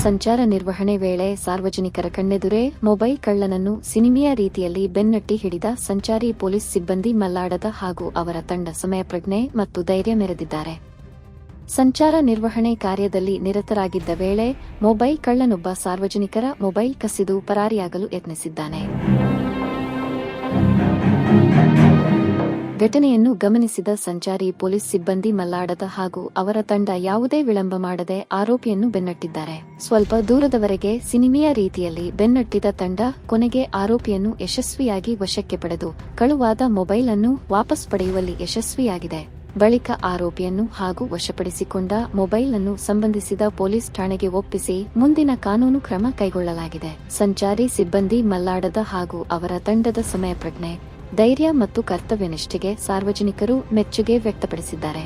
ಸಂಚಾರ ನಿರ್ವಹಣೆ ವೇಳೆ ಸಾರ್ವಜನಿಕರ ಕಣ್ಣೆದುರೇ ಮೊಬೈಲ್ ಕಳ್ಳನನ್ನು ಸಿನಿಮೀಯ ರೀತಿಯಲ್ಲಿ ಬೆನ್ನಟ್ಟಿ ಹಿಡಿದ ಸಂಚಾರಿ ಪೊಲೀಸ್ ಸಿಬ್ಬಂದಿ ಮಲ್ಲಾಡದ ಹಾಗೂ ಅವರ ತಂಡ ಸಮಯಪ್ರಜ್ಞೆ ಮತ್ತು ಧೈರ್ಯ ಮೆರೆದಿದ್ದಾರೆ. ಸಂಚಾರ ನಿರ್ವಹಣೆ ಕಾರ್ಯದಲ್ಲಿ ನಿರತರಾಗಿದ್ದ ವೇಳೆ ಮೊಬೈಲ್ ಕಳ್ಳನೊಬ್ಬ ಸಾರ್ವಜನಿಕರ ಮೊಬೈಲ್ ಕಸಿದು ಪರಾರಿಯಾಗಲು ಯತ್ನಿಸಿದ್ದಾನೆ. ಘಟನೆಯನ್ನು ಗಮನಿಸಿದ ಸಂಚಾರಿ ಪೊಲೀಸ್ ಸಿಬ್ಬಂದಿ ಮಲ್ಲಾಡದ ಹಾಗೂ ಅವರ ತಂಡ ಯಾವುದೇ ವಿಳಂಬ ಮಾಡದೆ ಆರೋಪಿಯನ್ನು ಬೆನ್ನಟ್ಟಿದ್ದಾರೆ. ಸ್ವಲ್ಪ ದೂರದವರೆಗೆ ಸಿನಿಮೀಯ ರೀತಿಯಲ್ಲಿ ಬೆನ್ನಟ್ಟಿದ ತಂಡ ಕೊನೆಗೆ ಆರೋಪಿಯನ್ನು ಯಶಸ್ವಿಯಾಗಿ ವಶಕ್ಕೆ ಪಡೆದು ಕಳುವಾದ ಮೊಬೈಲ್ ಅನ್ನು ವಾಪಸ್ ಪಡೆಯುವಲ್ಲಿ ಯಶಸ್ವಿಯಾಗಿದೆ. ಬಳಿಕ ಆರೋಪಿಯನ್ನು ಹಾಗೂ ವಶಪಡಿಸಿಕೊಂಡ ಮೊಬೈಲ್ ಅನ್ನು ಸಂಬಂಧಿಸಿದ ಪೊಲೀಸ್ ಠಾಣೆಗೆ ಒಪ್ಪಿಸಿ ಮುಂದಿನ ಕಾನೂನು ಕ್ರಮ ಕೈಗೊಳ್ಳಲಾಗಿದೆ. ಸಂಚಾರಿ ಸಿಬ್ಬಂದಿ ಮಲ್ಲಾಡದ ಹಾಗೂ ಅವರ ತಂಡದ ಸಮಯಪ್ರಜ್ಞೆ, ಧೈರ್ಯ ಮತ್ತು ಕರ್ತವ್ಯನಿಷ್ಠೆಗೆ ಸಾರ್ವಜನಿಕರು ಮೆಚ್ಚುಗೆ ವ್ಯಕ್ತಪಡಿಸಿದ್ದಾರೆ.